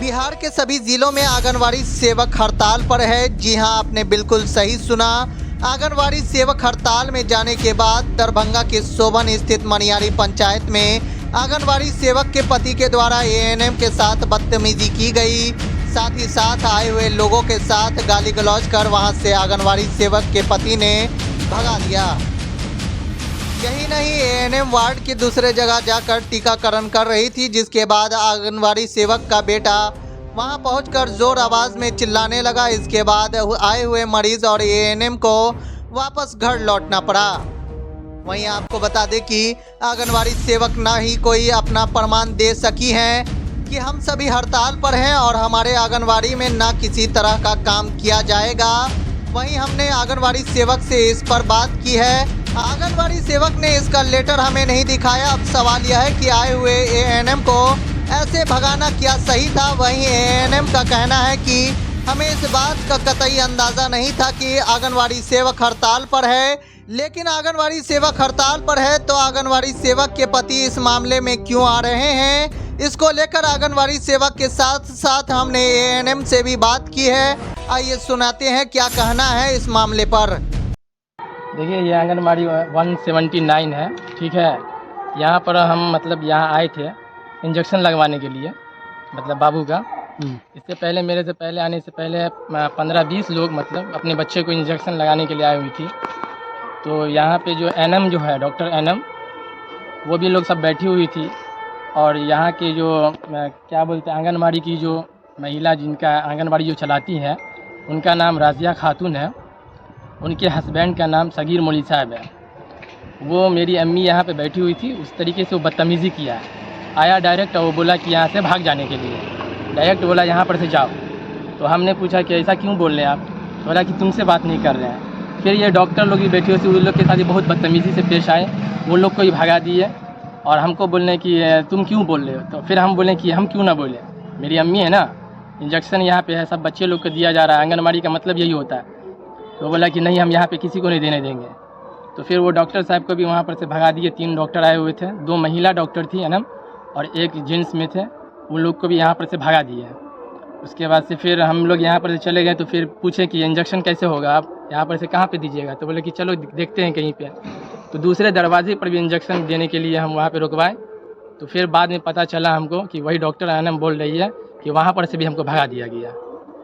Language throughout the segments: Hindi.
बिहार के सभी जिलों में आंगनवाड़ी सेवक हड़ताल पर है। जी हां, आपने बिल्कुल सही सुना। आंगनवाड़ी सेवक हड़ताल में जाने के बाद दरभंगा के सोबन स्थित मनियारी पंचायत में आंगनवाड़ी सेवक के पति के द्वारा एएनएम के साथ बदतमीजी की गई। साथ ही साथ आए हुए लोगों के साथ गाली गलौज कर वहां से आंगनवाड़ी सेवक के पति ने भगा दिया। यही नहीं, एएनएम वार्ड की दूसरे जगह जाकर टीकाकरण कर रही थी, जिसके बाद आंगनवाड़ी सेवक का बेटा वहां पहुंचकर जोर आवाज में चिल्लाने लगा। इसके बाद आए हुए मरीज और एएनएम को वापस घर लौटना पड़ा। वहीं आपको बता दें कि आंगनवाड़ी सेवक ना ही कोई अपना प्रमाण दे सकी हैं कि हम सभी हड़ताल पर हैं और हमारे आंगनवाड़ी में ना किसी तरह का काम किया जाएगा। वहीं हमने आंगनवाड़ी सेवक से इस पर बात की है। आंगनवाड़ी सेवक ने इसका लेटर हमें नहीं दिखाया। अब सवाल यह है कि आए हुए एएनएम को ऐसे भगाना क्या सही था। वहीं एएनएम का कहना है कि हमें इस बात का कतई अंदाज़ा नहीं था कि आंगनवाड़ी सेवक हड़ताल पर है, लेकिन आंगनवाड़ी सेवक हड़ताल पर है तो आंगनवाड़ी सेवक के पति इस मामले में क्यों आ रहे हैं। इसको लेकर आंगनवाड़ी सेवक के साथ साथ हमने एएनएम से भी बात की है। आइए सुनाते हैं क्या कहना है इस मामले पर। देखिए, ये आंगनबाड़ी 179 है, ठीक है। यहाँ पर हम यहाँ आए थे इंजेक्शन लगवाने के लिए, बाबू का। इससे पहले, मेरे से पहले आने से पहले 15-20 लोग अपने बच्चे को इंजेक्शन लगाने के लिए आए हुई थी। तो यहाँ पे जो एनएम जो है, डॉक्टर एनएम, वो भी लोग सब बैठी हुई थी। और यहाँ के जो क्या बोलते हैं, आंगनबाड़ी की जो महिला जिनका आंगनबाड़ी जो चलाती है, उनका नाम राजिया खातून है। उनके हस्बैंड का नाम सगीर मौली साहब है। वो मेरी अम्मी यहाँ पे बैठी हुई थी, उस तरीके से वो बदतमीज़ी किया है। आया डायरेक्ट और वो बोला कि यहाँ से भाग जाने के लिए, डायरेक्ट बोला यहाँ पर से जाओ। तो हमने पूछा कि ऐसा क्यों बोल रहे हैं आप। तो बोला कि तुमसे बात नहीं कर रहे हैं। फिर ये डॉक्टर लोग भी बैठे हुए थे, उन लोग के साथ ही बहुत बदतमीज़ी से पेश आए। वो लोग को ही भगा दिए और हमको बोलने कि तुम क्यों बोल रहे हो। तो फिर हम बोले कि हम क्यों ना बोले, मेरी अम्मी है ना, इंजेक्शन यहाँ पे है, सब बच्चे लोग को दिया जा रहा है, आंगनबाड़ी का मतलब यही होता है। तो बोला कि नहीं, हम यहाँ पे किसी को नहीं देने देंगे। तो फिर वो डॉक्टर साहब को भी वहाँ पर से भगा दिए। 3 डॉक्टर आए हुए थे, 2 महिला डॉक्टर थी एनएम और 1 जेंट्स में थे, उन लोग को भी यहाँ पर से भगा दिए। उसके बाद से फिर हम लोग यहाँ पर से चले गए। तो फिर पूछे कि इंजेक्शन कैसे होगा, आप यहाँ पर से कहाँ पे दीजिएगा। तो बोले कि चलो देखते हैं कहीं पे। तो दूसरे दरवाजे पर भी इंजेक्शन देने के लिए हम वहाँ पे रुकवाए। तो फिर बाद में पता चला हमको कि वही डॉक्टर एनएम बोल रही है कि वहाँ पर से भी हमको भगा दिया गया।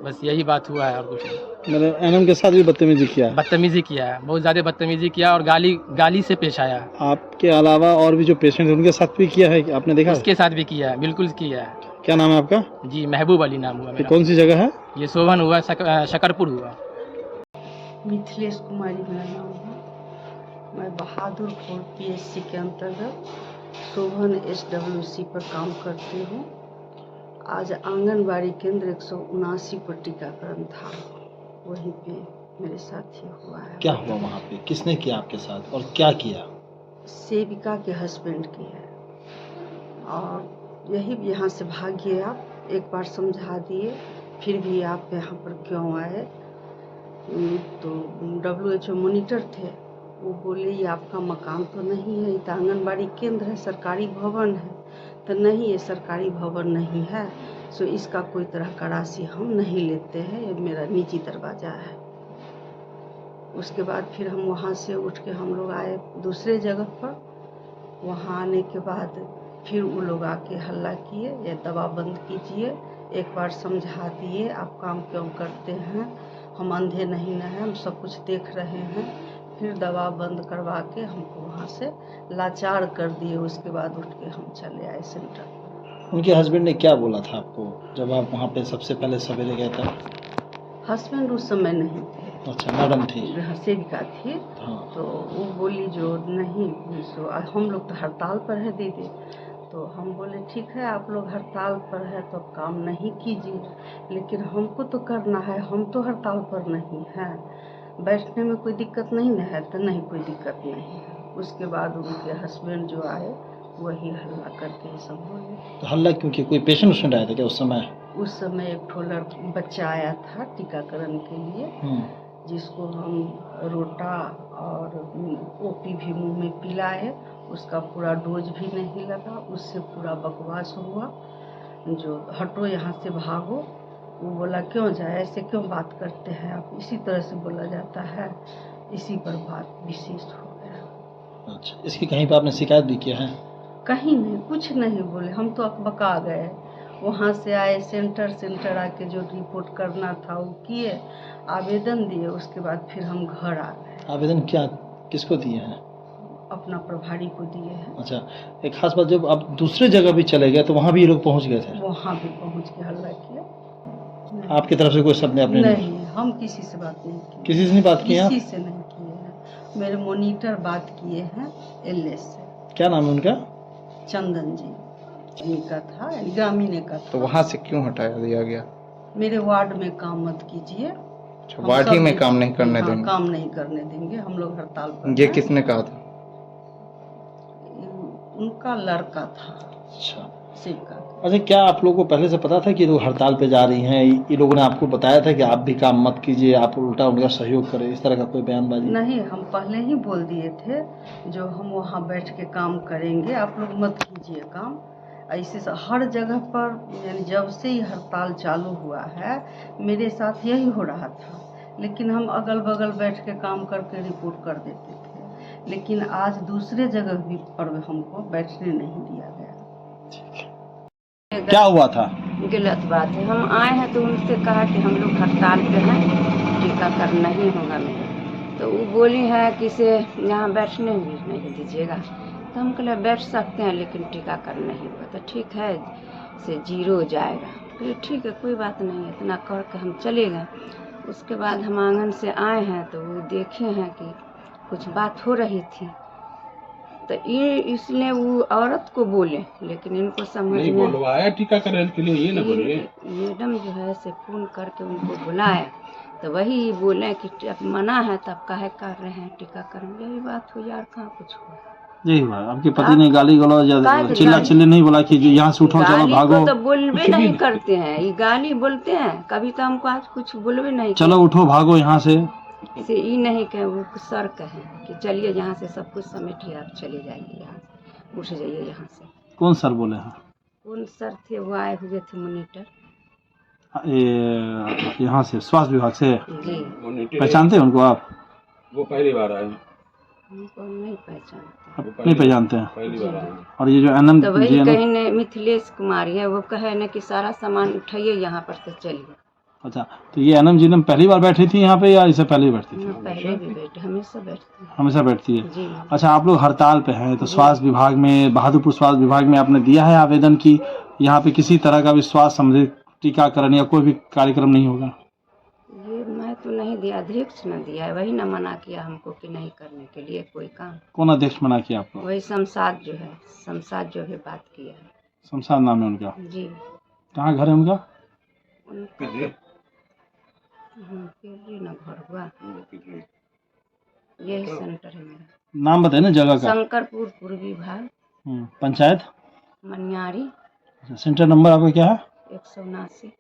बस यही बात हुआ है और कुछ नहीं। मतलब एनएम के साथ भी बदतमीजी किया है? बदतमीज़ी किया है, बहुत ज़्यादा बदतमीज़ी किया और गाली से पेश आया। आपके अलावा और भी जो पेशेंट हैं उनके साथ भी किया है, आपने देखा? उसके साथ भी किया है, बिल्कुल किया है। क्या नाम है आपका? जी, महबूब अली नाम हुआ मेरा। कौन सी जगह है ये सोबन हुआ, शकरपुर हुआ। मिथिलेश कुमारी मेरा नाम है। मैं बहादुरपुर पीएचसी के अंतर्गत सोबन SWC पर काम करती हूँ। आज आंगनबाड़ी केंद्र 179 पर टीकाकरण था, वहीं पे मेरे साथ ही हुआ है। क्या हुआ वहाँ पे, किसने किया आपके साथ और क्या किया? सेविका के हस्बैंड की है और यही यहाँ से भागिए, आप एक बार समझा दिए, फिर भी आप यहाँ पर क्यों आए। तो WHO मॉनिटर थे, वो बोले ये आपका मकान तो नहीं है, ये तो आंगनबाड़ी केंद्र है, सरकारी भवन है। तो नहीं, ये सरकारी भवन नहीं है, सो इसका कोई तरह का राशि हम नहीं लेते हैं, ये मेरा निजी दरवाज़ा है। उसके बाद फिर हम वहाँ से उठ के हम लोग आए दूसरे जगह पर। वहाँ आने के बाद फिर वो लोग आके हल्ला किए, ये दवा बंद कीजिए, एक बार समझा दिए, आप काम क्यों करते हैं, हम अंधे नहीं न हैं, हम सब कुछ देख रहे हैं। फिर दवा बंद करवा के हमको वहाँ से लाचार कर दिए। उसके बाद उठ के हम चले आए सेंटर। उनके हस्बैंड ने क्या बोला था आपको जब आप वहाँ पे सबसे पहले सवेरे गए थे? हस्बैंड उस समय नहीं थे। अच्छा, मैडम थी? सेविका थी। हाँ। तो वो बोली जो नहीं, सो हम लोग तो हड़ताल पर है दीदी। तो हम बोले ठीक है, आप लोग हड़ताल पर है तो काम नहीं कीजिए, लेकिन हमको तो करना है, हम तो हड़ताल पर नहीं हैं, बैठने में कोई दिक्कत नहीं न है। तो नहीं, कोई दिक्कत नहीं है। उसके बाद उनके हस्बैंड जो आए वही हल्ला करके सब बोले। तो हल्ला क्योंकि कोई पेशेंट आया था क्या उस समय? उस समय एक ठोलर बच्चा आया था टीकाकरण के लिए, जिसको हम रोटा और ओपी भी मुंह में पिलाए, उसका पूरा डोज भी नहीं लगा, उससे पूरा बकवास हुआ। जो हटो यहाँ से भागो। वो बोला क्यों जाए, ऐसे क्यों बात करते हैं आप, इसी तरह से बोला जाता है। इसी पर बात विशेष हो गया। अच्छा, इसकी कहीं पर आपने शिकायत भी किया है? कहीं नहीं, कुछ नहीं बोले, हम तो अकबका गए। वहाँ से आए सेंटर आके जो रिपोर्ट करना था वो किए, आवेदन दिए, उसके बाद फिर हम घर आ गए। आवेदन क्या किसको दिए हैं? अपना प्रभारी को दिए हैं। अच्छा, एक खास बात, जब आप दूसरे जगह भी चले गए तो वहाँ भी ये लोग पहुँच गए थे? वहाँ भी पहुँच के हल्ला किया। आपकी तरफ से कोई शब्द आपने नहीं, हम किसी से बात नहीं की। किसी से नहीं बात की आप? किसी से नहीं किए हैं। मेरे मॉनिटर बात किए हैं एलएस से। क्या नाम है उनका? चंदन जी का था, ग्रामीण का था। तो वहाँ से क्यों हटाया दिया गया? मेरे वार्ड में काम मत कीजिए। अच्छा, हम वार्ड ही सब में काम नहीं करने हाँ, देंगे? काम नहीं करने देंगे, हम लोग हड़ताल पर ये हैं। किसने कहा था? उनका लड़का था, अच्छा शिव का। अच्छा, क्या आप लोगों को पहले से पता था कि ये लोग हड़ताल पे जा रही हैं? ये लोगों ने आपको बताया था कि आप भी काम मत कीजिए, आप उल्टा उनका सहयोग करें, इस तरह का कोई बयानबाजी? नहीं, हम पहले ही बोल दिए थे जो हम वहाँ बैठ के काम करेंगे, आप लोग मत कीजिए काम। ऐसे से हर जगह पर, यानी जब से ही हड़ताल चालू हुआ है मेरे साथ यही हो रहा था, लेकिन हम अगल बगल बैठ के काम करके रिपोर्ट कर देते थे। लेकिन आज दूसरे जगह भी पर हमको बैठने नहीं दिया गया। क्या हुआ था? गलत बात है। हम आए हैं तो उनसे कहा कि हम लोग हड़ताल पे हैं, टीकाकरण नहीं होगा मेरा। तो वो बोली है कि इसे यहाँ बैठने भी नहीं दीजिएगा। तो हम कहे बैठ सकते हैं लेकिन टीकाकरण नहीं होगा। तो ठीक है, से 0 हो जाएगा। फिर ठीक है, कोई बात नहीं है, इतना कर के हम चले गए। उसके बाद हम आंगन से आए हैं तो वो देखे हैं कि कुछ बात हो रही थी। तो ये इसलिए वो औरत को बोले, लेकिन इनको समझ नहीं में बुलवाया टीकाकरण के लिए, ये ना बोलिए। मैडम जो है से फोन करके उनको बुलाया तो वही बोले कि अब मना है तब काहे कर रहे हैं टीकाकरण। यही बात हुई, यार कहाँ कुछ हुआ। यही हुआ। आपके पति ने गाली गलौज गाली- चिल्ला चिल्ली नहीं बोला कि जो यहाँ से उठो, चलो गाली भागो, को तो बोलबे नहीं करते हैं, ये गाली बोलते हैं। कभी तो हमको आज कुछ बोलबे नहीं चलो उठो भागो यहाँ से? से ये नहीं कहे, वो सर कहे कि चलिए यहाँ से सब कुछ समेटिए, आप चले जाइए यहाँ से, उठ जाइए यहाँ से। कौन सर बोले हैं? कौन सर थे, वो आए हुए थे मॉनिटर यहाँ से स्वास्थ्य विभाग से? जी। पहचानते हैं उनको आप? वो पहली बार आए, हमको नहीं पहचानते। आप नहीं पहचानते हैं? पहली बार आए। और ये जो एनएम तो वही कहीं ने मिथिलेश कुमारी है, वो कहे न कि सारा सामान उठाइए यहाँ पर से चलिए। अच्छा, तो ये एनएम जी ने पहली बार बैठी थी यहाँ पे या इससे पहले ही बैठती थी? मैं पहले भी बैठे, हमेशा बैठती हूँ। हमेशा बैठती है। जी। अच्छा, आप लोग हड़ताल पे हैं तो स्वास्थ्य विभाग में, बहादुरपुर स्वास्थ्य विभाग में आपने दिया है आवेदन कि यहाँ पे किसी तरह का भी स्वास्थ्य संबंधित टीकाकरण या कोई भी कार्यक्रम नहीं होगा? ये मैं तो नहीं दिया, अध्यक्ष ने दिया है, वही न मना किया हमको कि नहीं करने के लिए कोई काम। कौन अध्यक्ष मना किया आपको? वही शमशाद जो है, शमशाद जो है बात किया है। शमशाद नाम है उनका? जी। कहाँ घर है उनका? उनका पिर्री ना घर हुआ, यही सेंटर है मेरा। नाम बताए ना जगह का? शंकरपुर पूर्वी भाग, पंचायत मनियारी, सेंटर नंबर आपका क्या है? 179।